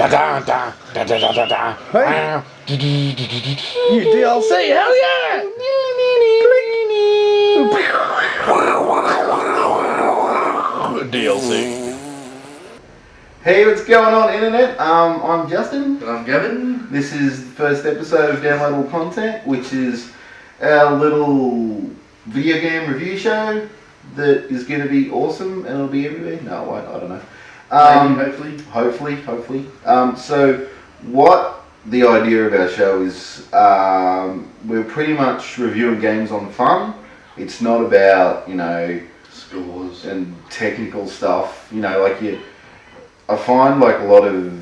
Hey, new DLC, hell yeah! DLC. Hey, what's going on, internet? I'm Justin. And I'm Gavin. This is the first episode of Downloadable Content, which is our little video game review show that is going to be awesome and it'll be everywhere. No, I don't know. Maybe, Hopefully. So, what the idea of our show is, we're pretty much reviewing games on fun. It's not about, scores and technical stuff. I find like a lot of,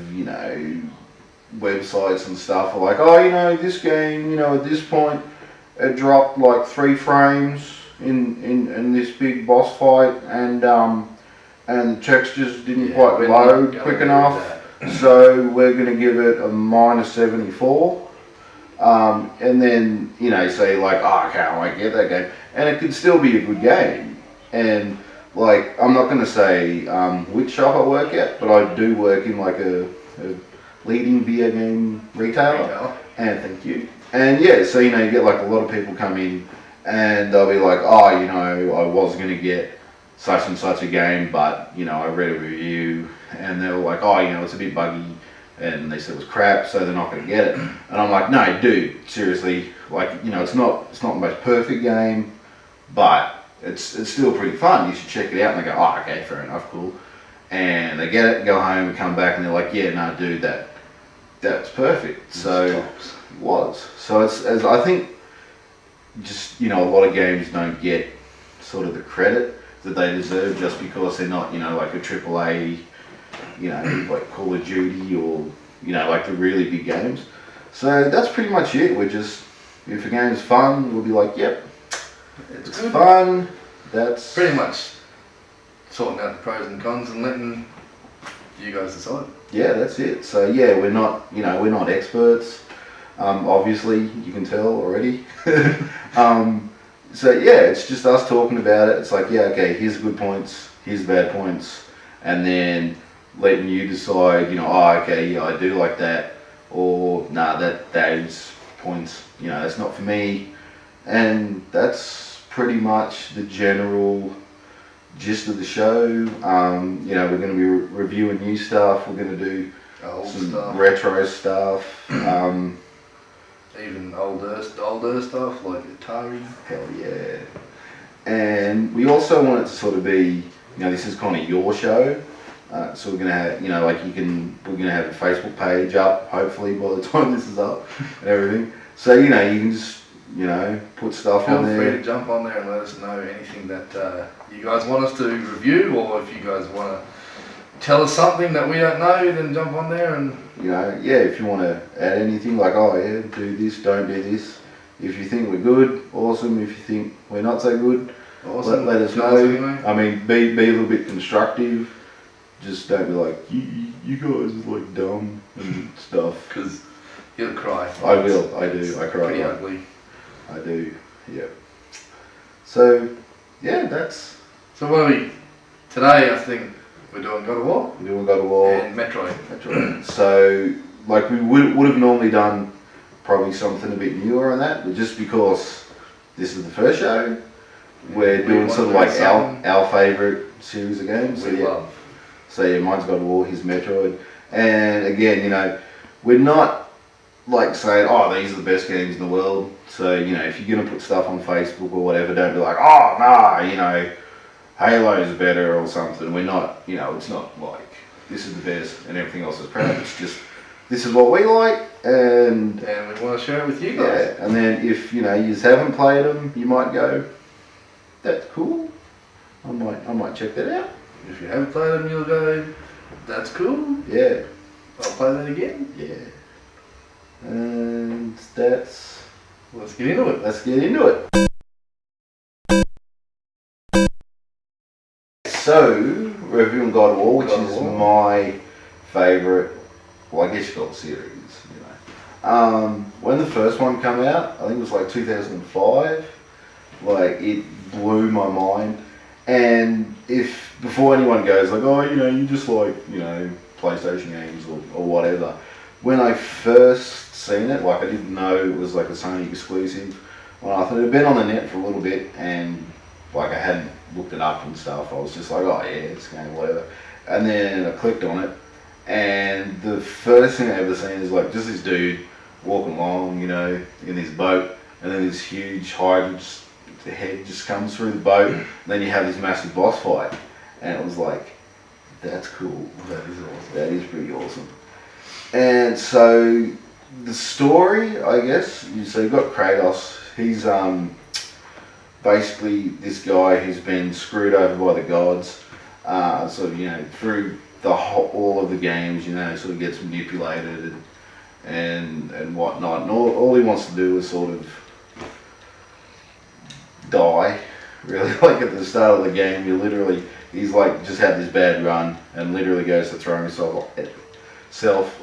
websites and stuff are like, this game, at this point it dropped like 3 frames in this big boss fight and the textures didn't quite load quick enough. So we're going to give it a -74. And then, say like, okay, I might get that game. And it could still be a good game. And like, I'm not going to say which shop I work at, but I do work in like a leading video game retailer. And thank you. And yeah, so you get like a lot of people come in and they'll be like, I was going to get such and such a game, but I read a review and they were like, it's a bit buggy, and they said it was crap, so they're not going to get it. And I'm like, no, dude, seriously, like, it's not the most perfect game, but it's still pretty fun. You should check it out. And they go, okay, fair enough, cool. And they get it, go home, and come back, and they're like, yeah, no, dude, that's perfect. So it was. So it's, as I think, just a lot of games don't get sort of the credit that they deserve just because they're not, like a AAA, like Call of Duty or, like the really big games. So that's pretty much it. We're just, if a game's fun, we'll be like, yep, it's fun. That's pretty much sorting out the pros and cons and letting you guys decide. Yeah, that's it. So yeah, we're not experts. Obviously, you can tell already. So yeah, it's just us talking about it. It's like, yeah, okay, here's good points, here's bad points, and then letting you decide, okay, yeah, I do like that, or nah, those points, that's not for me. And that's pretty much the general gist of the show. We're going to be reviewing new stuff, we're going to do some retro stuff. Even older stuff like Atari. Hell yeah. And we also want it to sort of be, this is kind of your show. So we're gonna have, we're gonna have a Facebook page up, hopefully by the time this is up and everything. So you can just, put stuff on there. Feel free to jump on there and let us know anything that you guys want us to review, or if you guys want to tell us something that we don't know, then jump on there and... if you want to add anything, like, do this, don't do this. If you think we're good, awesome. If you think we're not so good, awesome. Let us know. Anyway. I mean, be a little bit constructive. Just don't be like, you guys are like dumb and stuff. Because you'll cry. I will, I do, I cry. Pretty ugly. I do, yeah. So, yeah, that's... So what are we... Today, I think... We're doing God of War. We're doing God of War. And Metroid. So, like, we would have normally done probably something a bit newer on that, but just because this is the first show, we're doing sort of like our favourite series of games. So yeah, mine's God of War, his Metroid. And again, we're not like saying, these are the best games in the world. So, if you're going to put stuff on Facebook or whatever, don't be like, Halo's better or something. We're not, it's not like this is the best and everything else is crap. It's just, this is what we like, and we want to share it with you guys. Yeah, and then if you haven't played them, you might go, that's cool. I might check that out. If you haven't played them, you'll go, that's cool. Yeah. I'll play that again. Yeah. And that's... Let's get into it. Let's get into it. So, reviewing God of War, which is my favourite, well, I guess you call it series, when the first one came out, I think it was like 2005, like, it blew my mind. And if, before anyone goes like, you just like, PlayStation games or whatever. When I first seen it, like I didn't know it was like a Sony exclusive. Well, I thought it had been on the net for a little bit, and like I hadn't looked it up and stuff. I was just like, oh yeah, it's game, whatever. And then I clicked on it, and the first thing I ever seen is like just this dude walking along, you know, in his boat, and then this huge hydrant, the head just comes through the boat, and then you have this massive boss fight, and it was like, that's cool. That is awesome. That is pretty awesome. And so the story, I guess, so you've got Kratos. He's basically this guy who's been screwed over by the gods. Sort of, you know, through all of the games, you know, sort of gets manipulated and whatnot. And all he wants to do is sort of die. Really, like at the start of the game, he's like just had this bad run and literally goes to throw himself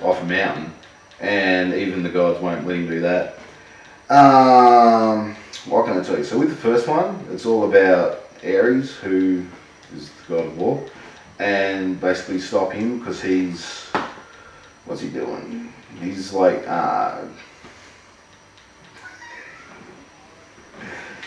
off a mountain, and even the gods won't let him do that. What can I tell you? So with the first one, it's all about Ares, who is the god of war, and basically stop him because what's he doing? He's like,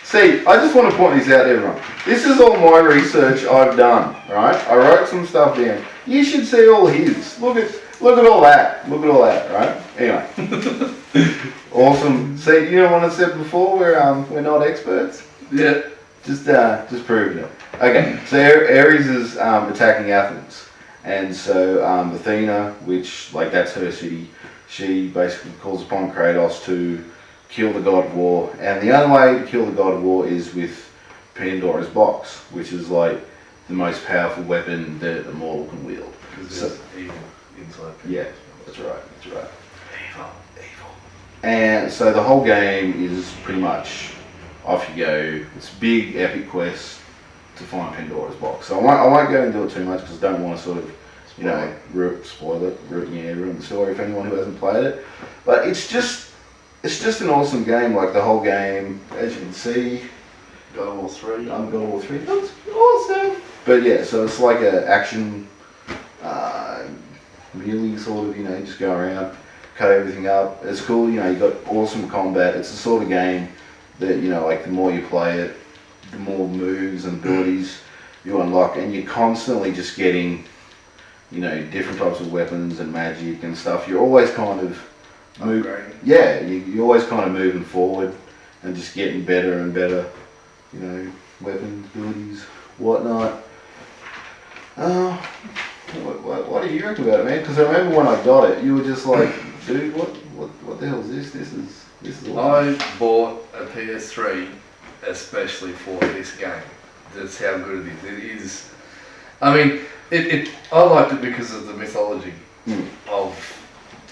see, I just want to point this out to everyone. This is all my research I've done, right? I wrote some stuff down. You should see all his. Look at all that. Look at all that, right? Anyway. Awesome. See, you know what I said before? We're not experts. Yeah. Just proving it. Okay, so Ares is attacking Athens, and so Athena, which like that's her city, she basically calls upon Kratos to kill the god of war, and the only way to kill the god of war is with Pandora's box, which is like the most powerful weapon that a mortal can wield. Because there's evil inside. Yeah, that's right. Evil. And so the whole game is pretty much off you go. It's a big epic quest to find Pandora's box. So I won't go into it too much because I don't want to sort of, you know, spoil it, ruin the story if anyone who hasn't played it. But it's just an awesome game. Like the whole game, as you can see, God of War 3. God of War 3. That's awesome. But yeah, so it's like an action, really sort of, you know, just go around, cut everything up. It's cool, you know, you got awesome combat. It's the sort of game that, you know, like the more you play it, the more moves and abilities you unlock, and you're constantly just getting, you know, different types of weapons and magic and stuff. You're always kind of you're always kind of moving forward and just getting better and better, you know, weapons, abilities, whatnot. What do you reckon about it, man? Because I remember when I got it, you were just like, dude, what the hell is this? This is awesome. I bought a PS3 especially for this game. That's how good it is. It is. I mean, I liked it because of the mythology of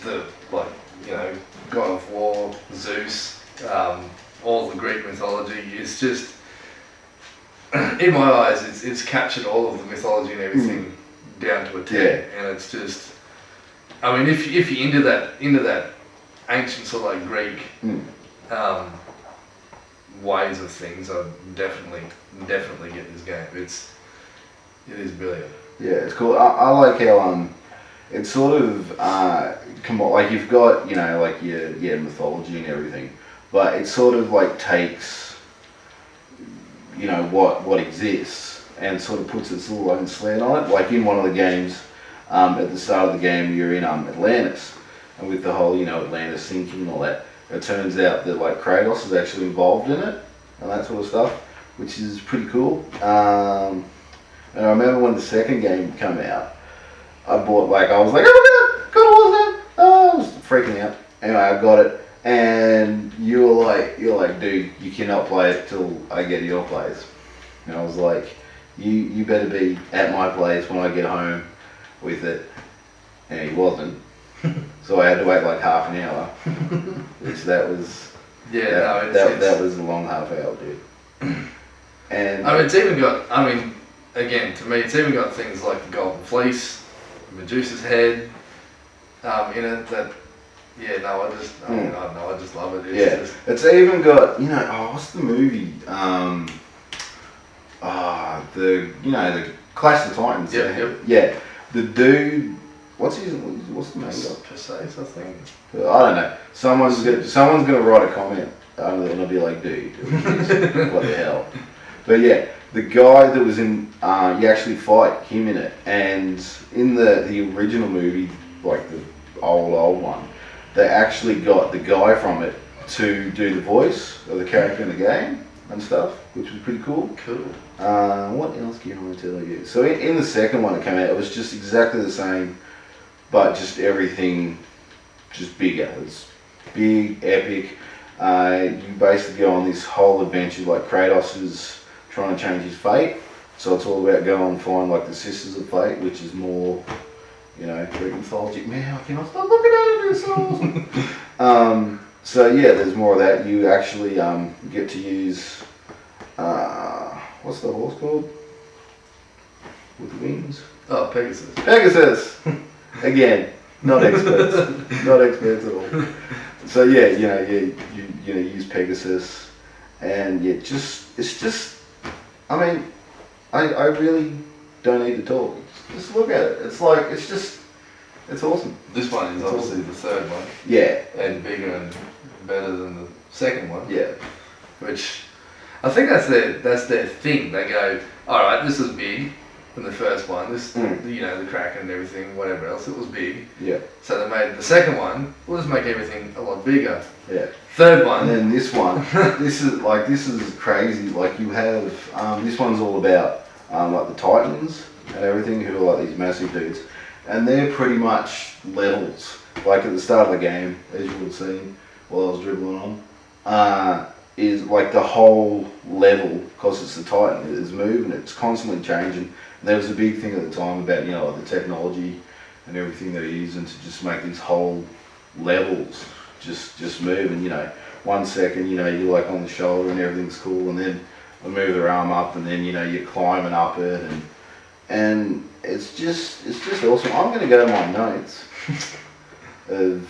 the, like, you know, God of War, Zeus, all the Greek mythology. It's just, in my eyes, it's captured all of the mythology and everything down to a 10, and it's just, I mean, if you're into that ancient sort of like Greek ways of things, I'd definitely get this game. It is brilliant. Yeah, it's cool. I like how it's sort of like you've got, you know, like your mythology and everything, but it sort of like takes, you know, what exists and sort of puts its little own slant on it. Like in one of the games, at the start of the game, you're in Atlantis, and with the whole, you know, Atlantis sinking and all that, it turns out that like Kratos is actually involved in it and that sort of stuff, which is pretty cool. And I remember when the second game came out, I was like, oh my god, God of War's out! I was freaking out. Anyway, I got it, and you're like, dude, you cannot play it till I get to your place. And I was like, you better be at my place when I get home with it. And he wasn't. So I had to wait like half an hour. Which that was that was a long half hour, dude. And I mean, it's even got, again, to me, it's even got things like the Golden Fleece, Medusa's head in it. That, yeah, no, I don't know, I just love it. It's even got, you know, what's the movie? The Clash of the Titans. Yep. Yeah, the dude, what's the name of? Precise, I think. I don't know. Someone's gonna write a comment and it'll be like, dude, what the hell? But yeah, the guy that was in, you actually fight him in it, and in the original movie, like the old one, they actually got the guy from it to do the voice of the character in the game and stuff, which was pretty cool. Cool. What else can I tell you? So in the second one that came out, it was just exactly the same, but just everything just bigger. It's big, epic. You basically go on this whole adventure, like Kratos is trying to change his fate. So it's all about going and find like the Sisters of Fate, which is more, Greek mythology. Man, I cannot stop looking at it, it's so awesome. So yeah, there's more of that. You actually get to use, what's the horse called? With wings? Oh, Pegasus. Pegasus! Again, not experts. Not experts at all. So yeah, you use Pegasus, and it's just, I mean, I really don't need to talk. Just look at it. It's awesome. This one is obviously the third one. Yeah. And bigger and better than the second one. Yeah. Which, I think that's their thing. They go, alright, this is big than the first one. This, the Kraken and everything, whatever else, it was big. Yeah. So they made the second one, we'll just make everything a lot bigger. Yeah. Third one. And then this one, this is crazy. Like you have, this one's all about like the Titans and everything, who are like these massive dudes, and they're pretty much levels. Like at the start of the game, as you would have seen while I was dribbling on, is like the whole level, because it's the Titan, it is moving, it's constantly changing. And there was a big thing at the time about like the technology and everything that they're using to just make these whole levels just move. And 1 second you're like on the shoulder and everything's cool, and then I move their arm up, and then you're climbing up it, and it's just awesome. I'm gonna go to my notes of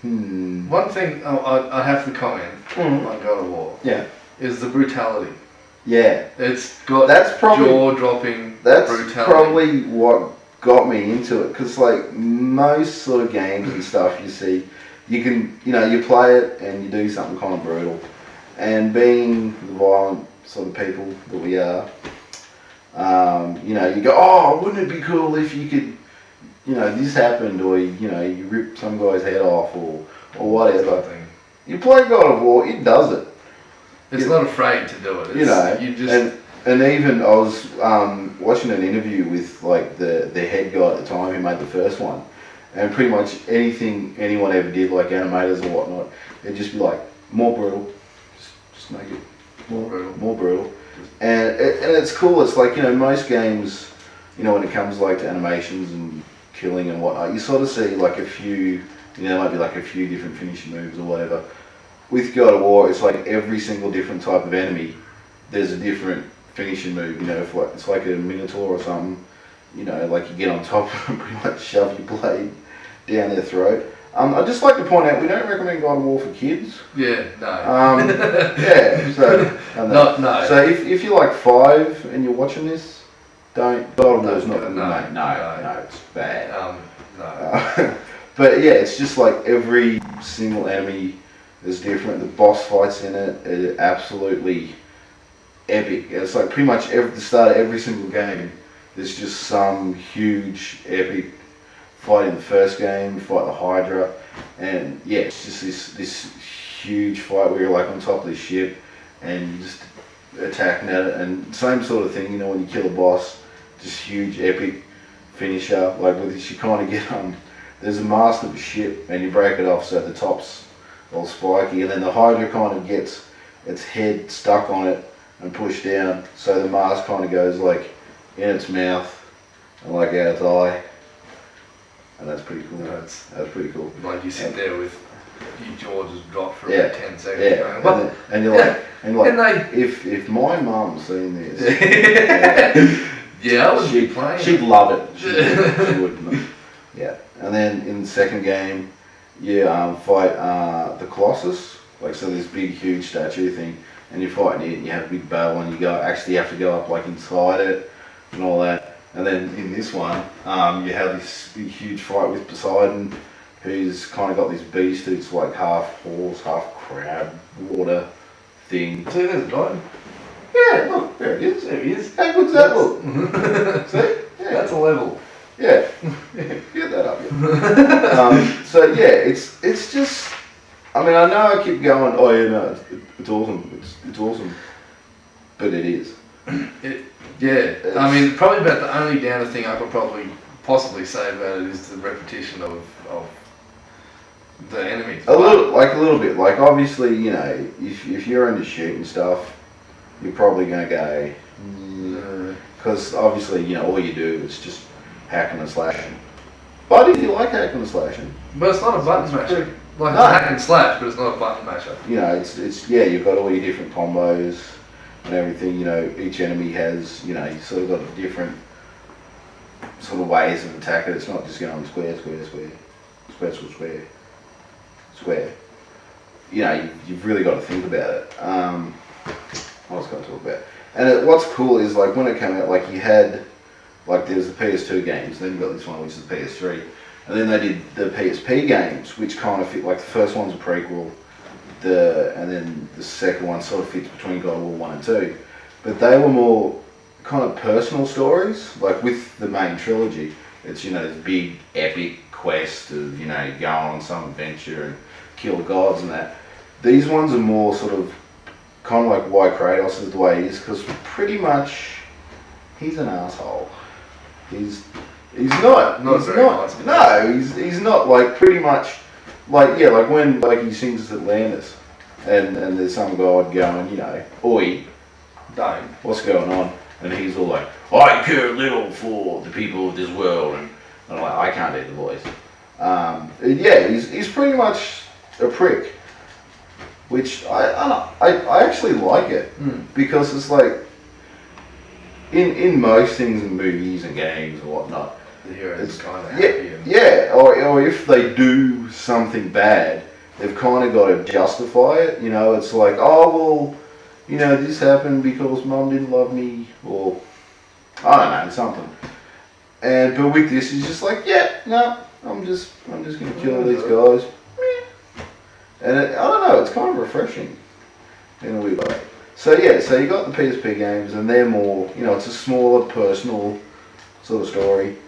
One thing I have to comment on God of War. Yeah. Is the brutality. Yeah. It's got jaw-dropping brutality. That's probably what got me into it, because like most sort of games and stuff you see, you can, you play it and you do something kind of brutal. And being the violent sort of people that we are, you go, oh, wouldn't it be cool if you could, this happened, or you rip some guy's head off, or whatever. You play God of War, it does it. It's not afraid to do it. And even I was watching an interview with like the head guy at the time who made the first one, and pretty much anything anyone ever did, like animators or whatnot, it'd just be like more brutal, just make it more brutal, and it's cool. It's like most games, when it comes like to animations and killing and whatnot, you sort of see like a few, there might be like a few different finishing moves or whatever. With God of War, it's like every single different type of enemy, there's a different finishing move. If like it's like a Minotaur or something, like you get on top and pretty much shove your blade down their throat. I'd just like to point out, we don't recommend God of War for kids. Yeah, no. Yeah, so no. So if you're like 5 and you're watching this, don't. God of War's not good, mate. No, it's bad. No. But yeah, it's just like every single enemy is different. The boss fights in it are absolutely epic. It's like pretty much the start of every single game, there's just some huge epic fight. In the first game, you fight the Hydra, and yeah, it's just this huge fight where you're like on top of the ship and you just attacking at it, and same sort of thing, when you kill a boss, just huge epic finisher. Like with this, you kind of get there's a mast of a ship and you break it off so the top's all spiky, and then the Hydra kind of gets its head stuck on it and pushed down, so the mast kind of goes like in its mouth and like out its eye, and that's pretty cool. That's pretty cool. Like you sit there with your jaw just drop for Yeah. about 10 seconds. Yeah, Going, and you're like, And if my mum's seen this, yeah, I would be playing. she'd love it. She would. Yeah, and then in the second game, you fight the Colossus, like so this big huge statue thing, and you're fighting it, and you have a big battle, and you actually have to go up like inside it and all that. And then in this one, you have this big, huge fight with Poseidon, who's kind of got this beast who's like half horse, half crab, water thing. See, there's a guy. Yeah, look, there it is. There he is. How good's that look? See? Yeah. That's a level. Yeah. Get that up, yeah. So yeah, it's just, I mean, I know I keep going, oh yeah, no, it's awesome, it's awesome, but it is. I mean, probably about the only downer thing I could probably possibly say about it is the repetition of the enemies. A little bit. Like obviously, you know, if you're into shooting stuff, you're probably gonna go, because obviously, you know, all you do is just hacking and slashing. But if you like hacking and slashing, But it's not a button masher. Like No. it's hack and slash, but it's not a button masher. you know, it's yeah, you've got all your different combos and everything. You know, each enemy has, you know, you sort of got different sort of ways of attacking. It's not just going square, square, square, square, square, square, square. You know, you've really got to think about it. What was I going to talk about? And what's cool is like when it came out, like you had, like there's the PS2 games, then you got this one which is the PS3, and then they did the PSP games, which kind of fit, like the first one's a prequel, and then the second one sort of fits between God of War 1 and 2, but they were more kind of personal stories, like with the main trilogy, it's, you know, this big epic quest of, you know, go on some adventure and kill gods and that. These ones are more sort of kind of like why Kratos is the way he is, because pretty much he's an asshole. He's not. Not He's very not. nice. No, he's not, like pretty much like, yeah, like when like he sings Atlantis and there's some god going, you know, oi, Don't. what's going on? And he's all like, I care little for the people of this world, and I'm like, I can't do the voice. Yeah, he's pretty much a prick, which I actually like it, because it's like in most things in movies and games and whatnot, The hero's it's kind of happy. And yeah, or if they do something bad, they've kind of got to justify it. You know, it's like, oh well, you know, this happened because Mum didn't love me, or I don't know, something. And but with this, he's just like, yeah, no, I'm just gonna kill these guys. And I don't know, it's kind of refreshing in a weird way. So yeah, so you got the PSP games, and they're more, you know, it's a smaller, personal sort of story.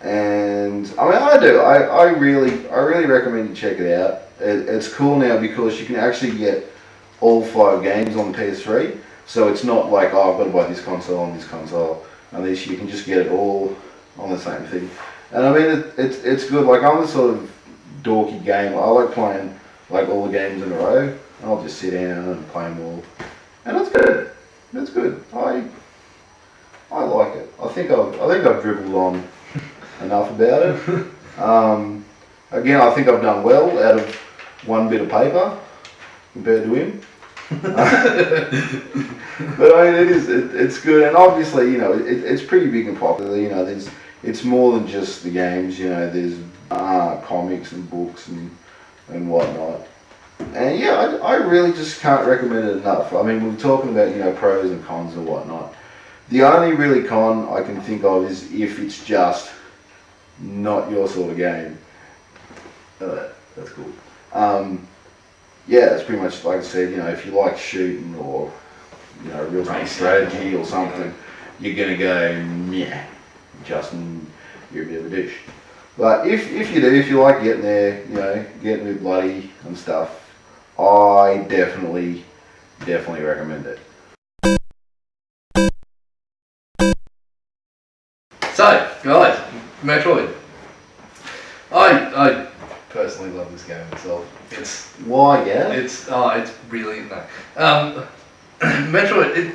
And I mean, I really recommend you check it out. It's cool now because you can actually get all 5 games on the PS3. So it's not like, oh, I've got to buy this console and this console and this. You can just get it all on the same thing. And I mean, it's good. Like, I'm the sort of dorky gamer. I like playing like all the games in a row. I'll just sit down and play them all, and that's good. That's good. I like it. I think I've dribbled on enough about it. Again, I think I've done well out of one bit of paper compared to him. But I mean, it's good, and obviously, you know, it's pretty big and popular. You know, it's more than just the games. You know, there's comics and books and whatnot. And yeah, I really just can't recommend it enough. I mean, we're talking about, you know, pros and cons and whatnot. The only really con I can think of is if it's just not your sort of game. That's cool. Yeah, it's pretty much like I said, you know, if you like shooting or, you know, real-time strategy or something, you're going to go, yeah, Justin, you're a bit of a douche. But if you do, if you like getting there, you know, getting with bloody and stuff, I definitely recommend it. So, guys, Metroid. I personally love this game myself. It's Why, yeah? it's brilliant. No. Metroid.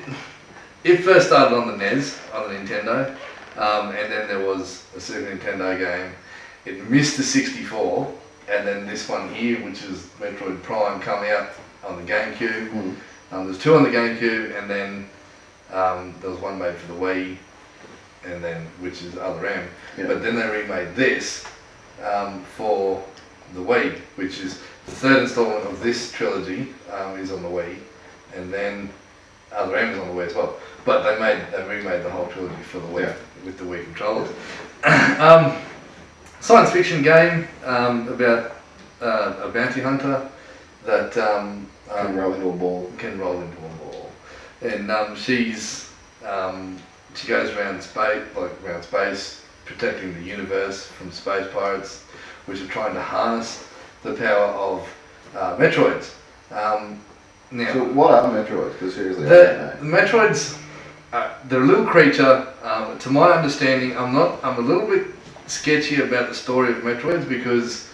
It first started on the NES, on the Nintendo, and then there was a Super Nintendo game. It missed the 64, and then this one here, which is Metroid Prime, come out on the GameCube. There's 2 on the GameCube, and then there was one made for the Wii, and then which is Other M. Yeah. But then they remade this for the Wii, which is the 3rd installment of this trilogy is on the Wii, and then Other M is on the Wii as well. But they remade the whole trilogy for the Wii. with the Wii controllers. Science fiction game about a bounty hunter that Can roll into a ball. And she goes around space, protecting the universe from space pirates, which are trying to harness the power of Metroids. Now, So what are Metroids? Because seriously, I the don't know. Metroids, they're a little creature. To my understanding, I'm a little bit sketchy about the story of Metroids because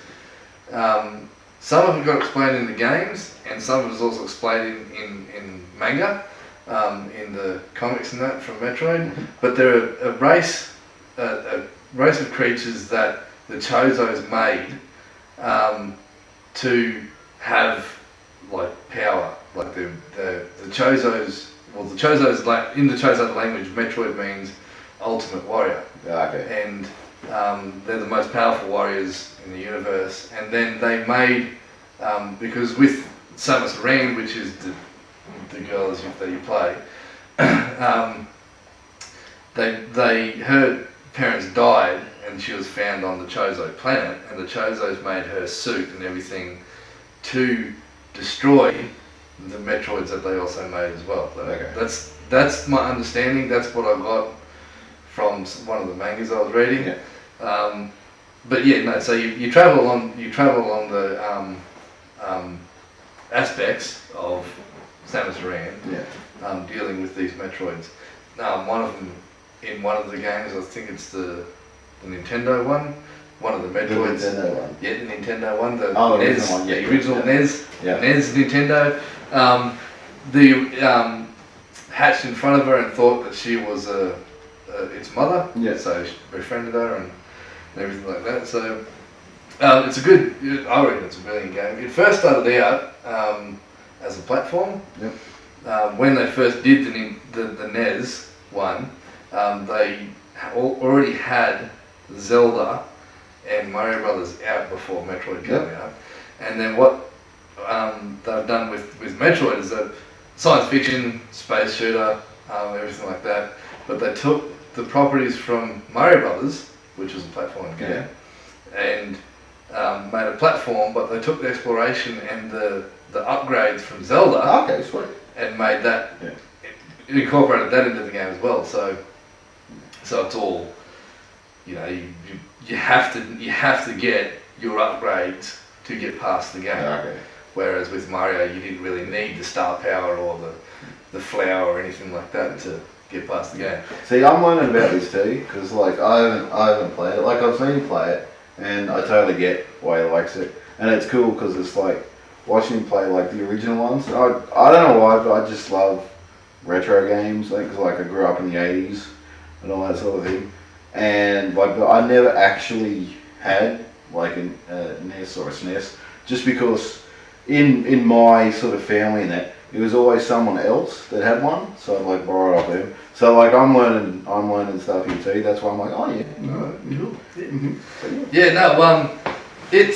some of it got explained in the games, and some of it is also explained in manga, in the comics and that from Metroid. But they're a race of creatures that the Chozos made to have like power. Like the Chozos. Well, the Chozos, in the Chozo language, Metroid means ultimate warrior. Okay. And they're the most powerful warriors in the universe. And then they made, because with Samus Aran, which is the girl that you play, her parents died and she was found on the Chozo planet, and the Chozos made her suit and everything to destroy the Metroids that they also made as well. Okay. That's my understanding. That's what I got from one of the mangas I was reading. Yeah. But yeah, no. So you travel along the aspects of Samus Aran, Yeah. dealing with these Metroids. One of them in one of the games, I think it's the Nintendo one. One of the Metroids. The Nintendo one. Yeah, the Nintendo one. The Oh, the NES. original one. Yeah, the original NES. Yeah. NES Nintendo. Hatched in front of her and thought that she was its mother. Yeah. So she befriended her and everything like that. So it's a good. I reckon it's a brilliant game. It first started out as a platform. Yep. When they first did the NES one, they already had Zelda and Mario Brothers out before Metroid came out. And then what they've done with Metroid is a science fiction, space shooter, everything like that. But they took the properties from Mario Brothers, which was a platform game, and made a platform, but they took the exploration and the upgrades from Zelda Okay, sweet. and made that, incorporated that into the game as well. So it's all, you have to get your upgrades to get past the game. Okay. Whereas with Mario, you didn't really need the star power or the flower or anything like that to get past the game. See, I'm learning about this too, because like I haven't played it. Like I've seen him play it, and I totally get why he likes it, and it's cool because it's like watching him play like the original ones. I don't know why, but I just love retro games. Like, 'cause, like I grew up in the '80s and all that sort of thing, and like but I never actually had like a NES or a SNES, just because in my sort of family and that, it was always someone else that had one, so I'd like borrow it off them. So like I'm learning stuff here too. That's why I'm like, oh yeah, Cool. Yeah. Yeah, no, it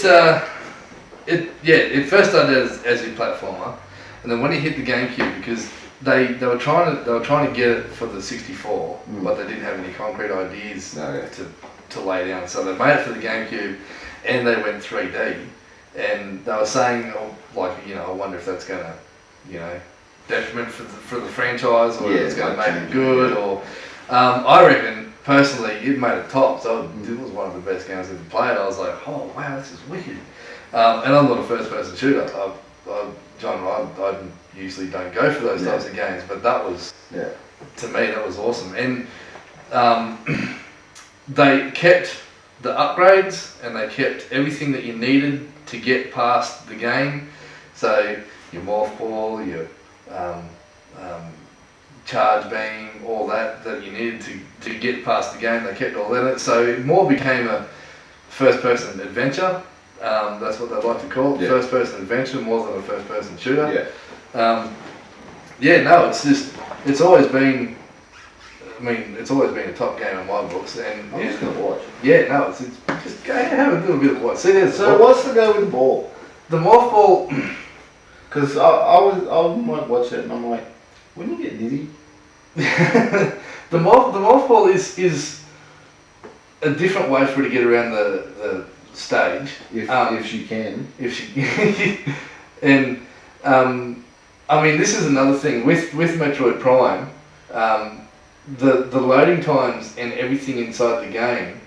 first started as a platformer, and then when it hit the GameCube, because they were trying to get it for the 64, but they didn't have any concrete ideas to lay down, so they made it for the GameCube, and they went 3D, and they were saying, I wonder if that's gonna, detriment for the franchise, or if it's gonna make it good, or I reckon personally it made it top. So it was one of the best games I've ever played. I was like, oh wow, this is wicked. And I'm not a first-person shooter. I usually don't go for those types of games, but that was, to me, that was awesome. And they kept the upgrades, and they kept everything that you needed to get past the game. So your morph ball, your charge beam, all that you needed to get past the game, they kept all that in it. So it more became a first-person adventure. That's what they like to call it, first-person adventure more than a first-person shooter. It's always been, it's always been a top game in my books. And I'm just gonna watch. It's just go have a little bit of watch. See, So what's the go with the ball? The morph ball. Because I might watch it and I'm like, wouldn't you get dizzy? The morph ball is a different way for her to get around the stage. If she can. If she and I mean, this is another thing with Metroid Prime. The loading times and everything inside the game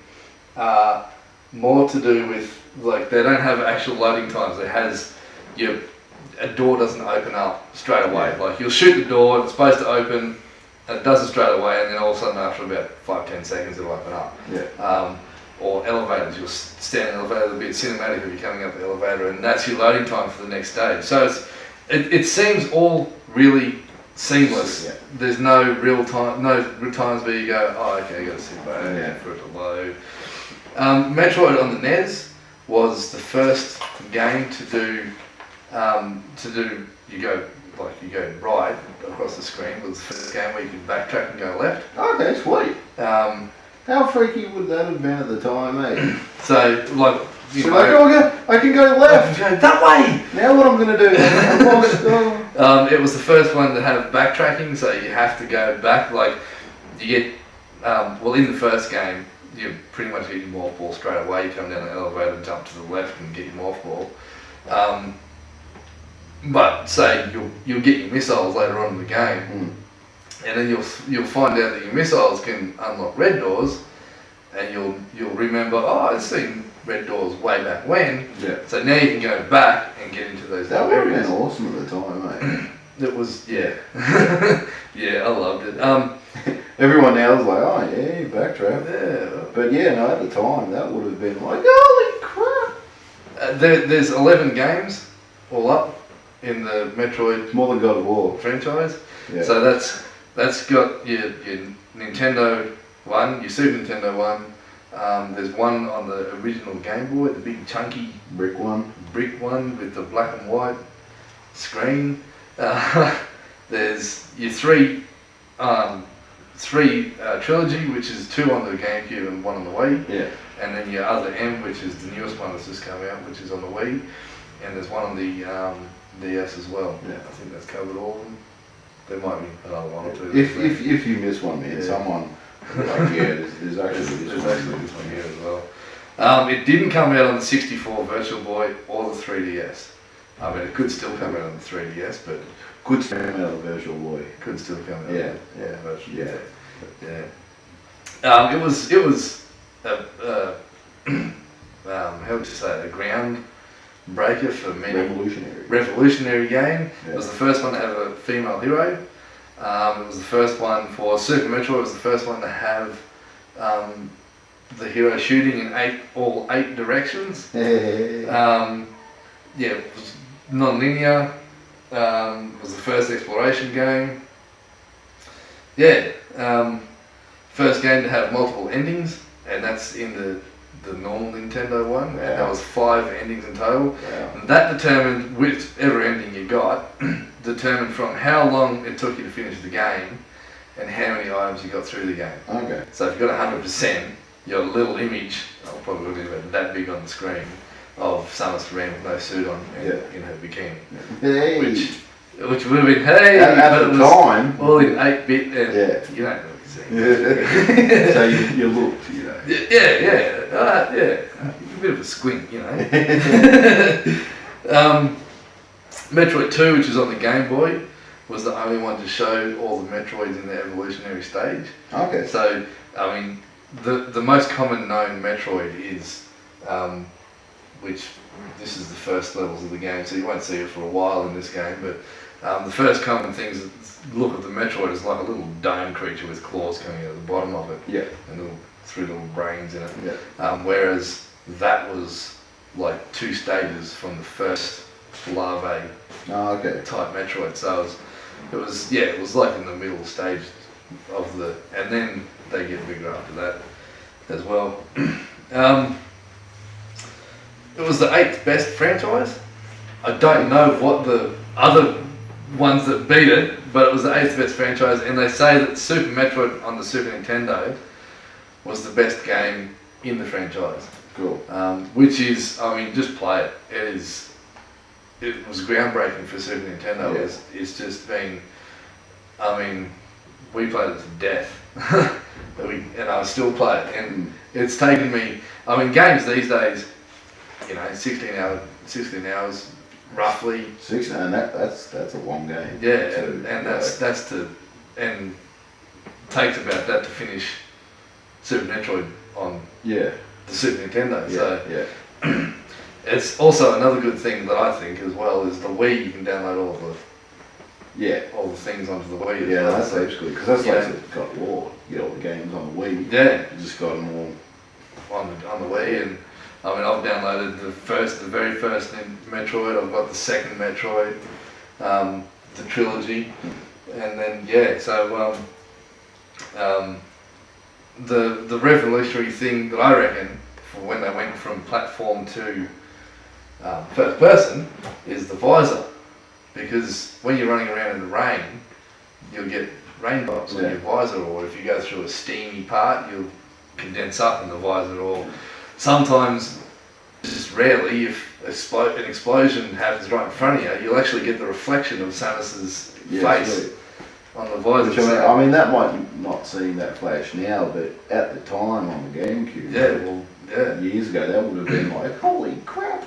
are more to do with, like, they don't have actual loading times. It has a door doesn't open up straight away. Like, you'll shoot the door, it's supposed to open, and it doesn't straight away, and then all of a sudden after about 5-10 seconds it'll open up. Yeah. Or elevators, you'll stand in the elevator, it'll be cinematic if you're coming up the elevator, and that's your loading time for the next stage. So it seems all really seamless. Yeah. There's no real time, no times where you go, oh, okay, I got to sit back for it to load. Metroid on the NES was the first game to do you go right across the screen. It was the first game where you could backtrack and go left. Okay, sweet. How freaky would that have been at the time, mate? So, like, I can go left. Go that way. Now what I'm going to do? It was the first one to have backtracking, so you have to go back. Like, you get in the first game, you pretty much get your morph ball straight away. You come down the elevator and jump to the left and get your morph ball. But say you'll get your missiles later on in the game, and then you'll find out that your missiles can unlock red doors, and you'll remember, oh, I've seen red doors way back when. Yeah. So now you can go back and get into those That new would have areas. been awesome at the time, mate. It was, yeah. Yeah, I loved it. Everyone now is like, oh yeah, backtrack. Yeah. But yeah, no, at the time that would have been like, holy crap. There's 11 games all up in the Metroid More than God of War. franchise. Yeah. So that's got your Nintendo 1, your Super Nintendo 1. There's one on the original Game Boy, the big chunky brick one with the black and white screen. There's your three trilogy, which is 2 on the GameCube and 1 on the Wii. Yeah. And then your other M, which is the newest one that's just come out, which is on the Wii. And there's one on the DS as well. Yeah. I think that's covered all of them. There might be another one or two. If you miss one, man, Yeah. someone like, there's actually this one here as well. It didn't come out on the 64 Virtual Boy or the 3DS. I mean, it could still come out on the 3DS, but Could stand out of Virtual Boy. it could still come out. Yeah. On the Virtual Yeah. Boy. Yeah. It was how would you say it? A ground breaker for many. Revolutionary game. Yeah. It was the first one to have a female hero. It was the first one for Super Metroid. It was the first one to have the hero shooting in all eight directions. Hey. It was non-linear. It was the first exploration game. First game to have multiple endings, and that's in the normal Nintendo one. Wow. And that was 5 endings in total. Wow. And that determined whichever ending you got, determined from how long it took you to finish the game and how many items you got through the game. Okay. So if you got 100%, your little image, I'll probably be about that big on the screen, of Samus Aran with no suit on in her bikini. Hey. Which would have been, hey, At but the it was time. all in 8-bit and Yeah. you don't really see. Yeah. So you looked, you know. A bit of a squint, you know. Metroid 2, which is on the Game Boy, was the only one to show all the Metroids in their evolutionary stage. Okay. So, I mean, the most common known Metroid is, which this is the first levels of the game, so you won't see it for a while in this game, but the first common things that look at the Metroid is like a little dome creature with claws coming out of the bottom of it. Yeah. And three little brains in it. Yeah. Whereas that was like 2 stages from the first larvae Oh, okay. type Metroid. So it was like in the middle stage of and then they get bigger after that as well. It was the 8th best franchise. I don't know what the other ones that beat it, but it was the 8th best franchise, and they say that Super Metroid on the Super Nintendo was the best game in the franchise. Cool. Which is, I mean, just play it. It was groundbreaking for Super Nintendo. Yeah. It's just been, I mean, we played it to death. And I still play it, and it's taken me. I mean, games these days, 16 hours roughly. 16, and that's a long game. Yeah, and that's and takes about that to finish Super Metroid on the Super Nintendo. It's also another good thing that I think as well is the Wii. You can download all the things onto the Wii. Yeah, that's actually good because that's like it's got law. You get all the games on the Wii. Yeah, you just got them all on the Wii, and I mean I've downloaded the very first Metroid. I've got the second Metroid, the trilogy, and then the revolutionary thing that I reckon for when they went from platform to first person is the visor. Because when you're running around in the rain, you'll get rain drops on your visor, or if you go through a steamy part, you'll condense up in the visor, or sometimes, just rarely, if an explosion happens right in front of you, you'll actually get the reflection of Samus's face on the visor. Which, I mean, that might not seem that flash now, but at the time on the GameCube, years ago, that would have been like, holy crap!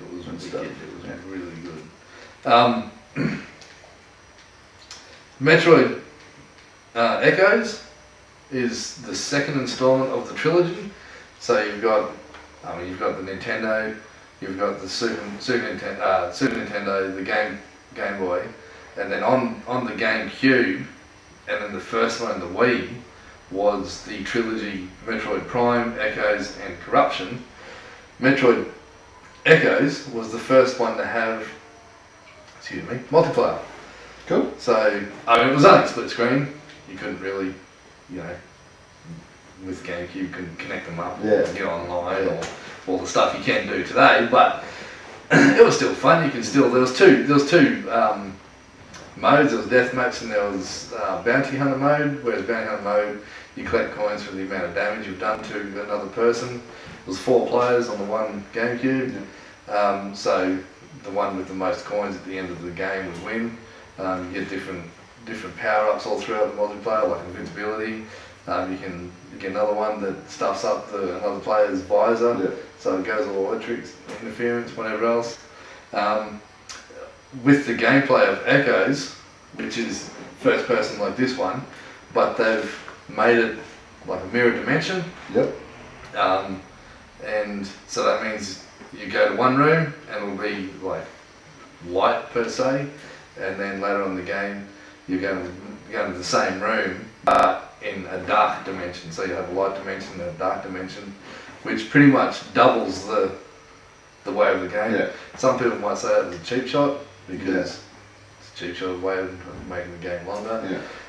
It was wicked. It was really good. Metroid Echoes is the second installment of the trilogy. So you've got the Nintendo, you've got the Super Nintendo, the Game Boy, and then on the GameCube, and then the first one, the Wii, was the trilogy Metroid Prime, Echoes, and Corruption. Metroid Echoes was the first one to have multiplayer. Cool. So, I mean, it was only split screen. You couldn't really, with GameCube, you can connect them up and get online or all the stuff you can do today. But it was still fun. You can still there was two modes. There was deathmatch and there was bounty hunter mode. Whereas bounty hunter mode, you collect coins for the amount of damage you've done to another person. There was 4 players on the one GameCube. So the one with the most coins at the end of the game would win. You get different power-ups all throughout the multiplayer, like invincibility. You can get another one that stuffs up another player's visor, so it goes all electric interference, whatever else. With the gameplay of Echoes, which is first person like this one, but they've made it like a mirror dimension. Yep. And so that means you go to one room and it'll be like light per se, and then later on in the game you go into the same room but in a dark dimension. So you have a light dimension and a dark dimension, which pretty much doubles the way of the game. Yeah. Some people might say that was a cheap shot because it's a cheap shot way of making the game longer.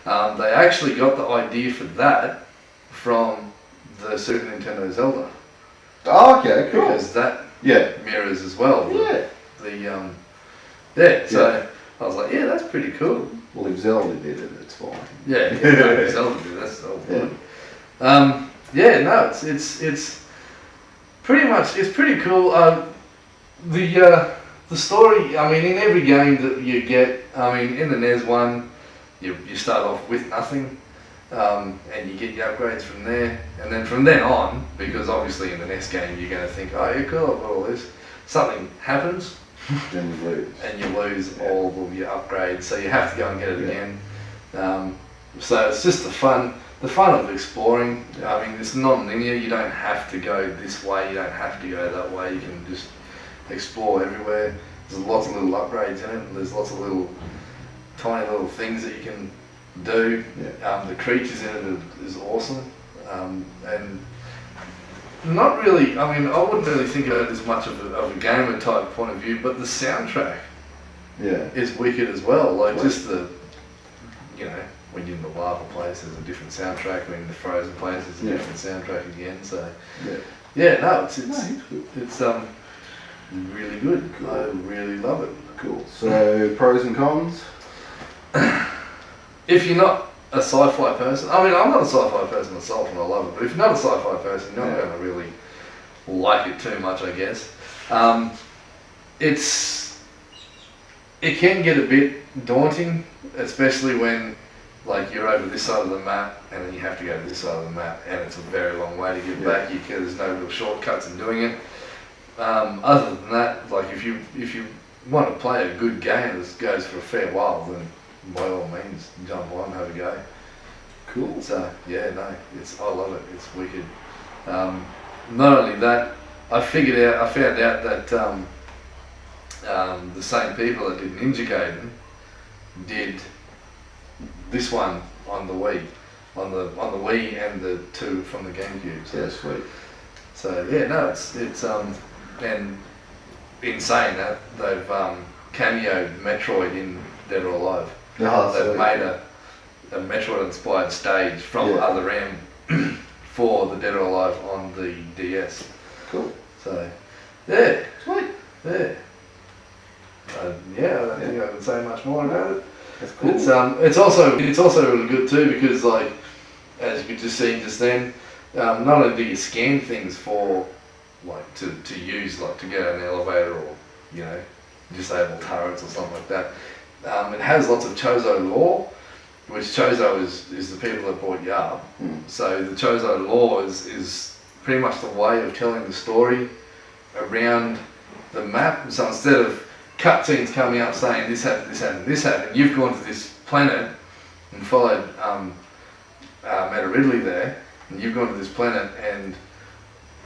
Yeah. They actually got the idea for that from the Super Nintendo Zelda. Oh, okay, cool. Because that mirrors as well. So I was like, that's pretty cool. Well, if Zelda did it, it's fine. Zelda did it, that's all good. It's pretty cool. The story, I mean, in every game that you get, I mean, in the NES one, you start off with nothing. And you get your upgrades from there, and then from then on, because obviously in the next game you're going to think, oh yeah, cool, I've got all this. Something happens, Then you lose. and you lose all of your upgrades, so you have to go and get it again. So it's just the fun of exploring. I mean, it's non-linear. You don't have to go this way. You don't have to go that way. You can just explore everywhere. There's lots of little upgrades in it, and there's lots of tiny little things that you can do. The creatures in it is awesome, and not really. I mean, I wouldn't really think of it as much of a gamer type point of view, but the soundtrack is wicked as well. Like just when you're in the lava place, there's a different soundtrack. When in the frozen place, there's a different soundtrack again. So it's really good. Cool. I really love it. Cool. So pros and cons. If you're not a sci-fi person, I mean, I'm not a sci-fi person myself and I love it, but if you're not a sci-fi person, you're not going to really like it too much, I guess. It can get a bit daunting, especially when like you're over this side of the map and then you have to go to this side of the map and it's a very long way to get back. There's no real shortcuts in doing it. Other than that, like if you want to play a good game that goes for a fair while, then by all means jump on, have a go. Cool. So yeah, no, I love it. It's wicked. Not only that, I found out that the same people that did Ninja Gaiden did this one on the Wii, on the Wii and the 2 from the GameCube. So, yeah, sweet. So yeah, no, it's and in saying that, they've cameoed Metroid in Dead or Alive. Oh, They've sweet. made a Metroid-inspired stage from Other M for the Dead or Alive on the DS. Cool. So yeah, Sweet. yeah. I don't think I can say much more about it. That's cool. It's also really good too because, like, as you could just see just then, not only do you scan things for like to use, like to get an elevator or, you know, disable turrets or something like that. It has lots of Chozo lore, which Chozo is the people that brought you up. So the Chozo lore is pretty much the way of telling the story around the map. So instead of cutscenes coming up saying this happened, this happened, this happened, you've gone to this planet and followed Meta Ridley there, and you've gone to this planet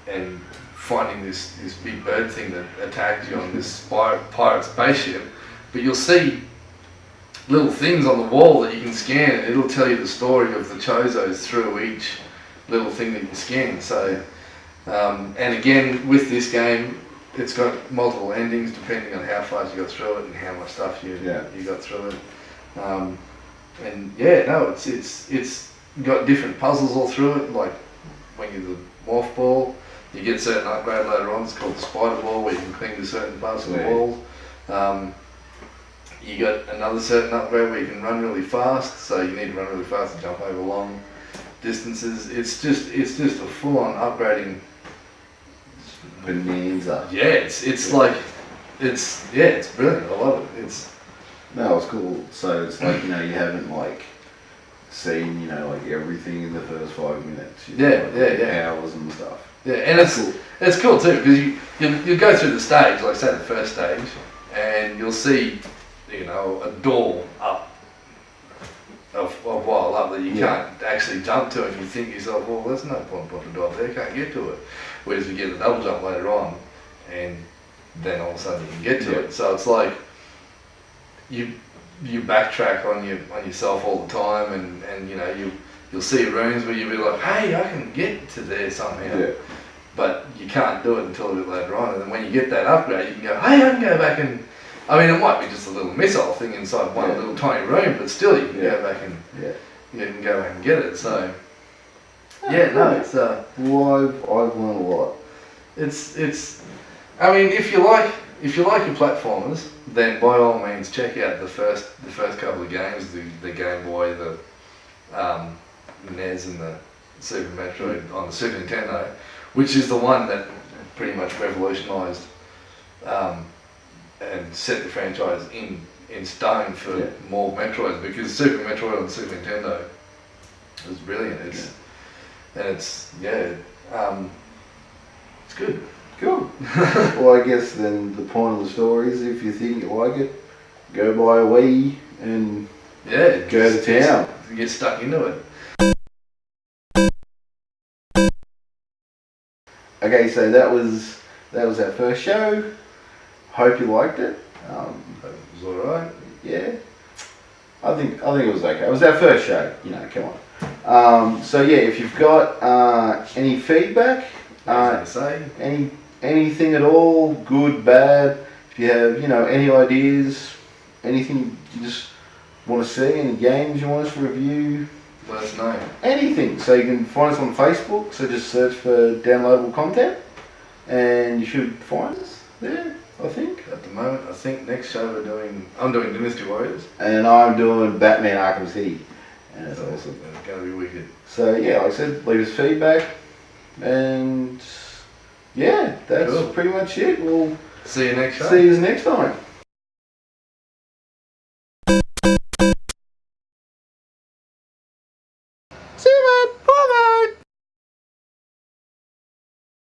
and finding this big bird thing that attacked you on this pirate spaceship. But you'll see little things on the wall that you can scan, and it'll tell you the story of the Chozos through each little thing that you scan. So, and again, with this game, it's got multiple endings depending on how fast you got through it and how much stuff you got through it. And yeah, no, it's got different puzzles all through it. Like when you're the morph ball, you get a certain upgrade later on. It's called the spider ball, where you can cling to certain parts of the wall. You got another certain upgrade where you can run really fast, so you need to run really fast and jump over long distances. It's just a full-on upgrading bonanza. Yeah, it's like it's brilliant. I love it. No, it's cool. So it's like, you know, you haven't like seen, you know, like everything in the first 5 minutes. You know, like hours and stuff. Yeah, and it's cool too because you go through the stage, like say the first stage, and you'll see, you know, a door up a while up that you can't actually jump to, and you think to yourself, well, there's no point putting a door up there, you can't get to it. Whereas you get the double jump later on, and then all of a sudden you can get to it. So it's like you backtrack on yourself all the time, and you know you'll see rooms where you'll be like, hey, I can get to there somehow. Yeah. But you can't do it until a bit later on, and then when you get that upgrade, you can go, hey, I can go back and, I mean, it might be just a little missile thing inside one little tiny room, but still you can go back and you can go back and get it. So it's well, I've learned a lot. It's I mean, if you like your platformers, then by all means check out the first couple of games, the Game Boy, the NES and the Super Metroid on the Super Nintendo, which is the one that pretty much revolutionised and set the franchise in stone for more Metroids, because Super Metroid on the Super Nintendo was brilliant. It's good. Cool. Well, I guess then the point of the story is, if you think you like it, go buy a Wii and go to town. Get stuck into it. Okay, so that was our first show. Hope you liked it. It was alright. Yeah, I think it was okay. It was our first show. You know, come on. So yeah, if you've got any feedback, anything at all, good, bad. If you have, you know, any ideas, anything you just want to see, any games you want us to review, let us know. Anything. So you can find us on Facebook. So just search for downloadable content, and you should find us there, I think. At the moment, I think next show I'm doing Dynasty Warriors. And I'm doing Batman Arkham City. And it's awesome. It's going to be wicked. So yeah, like I said, leave us feedback. And yeah, that's pretty much it. We'll see you next show. See you next time.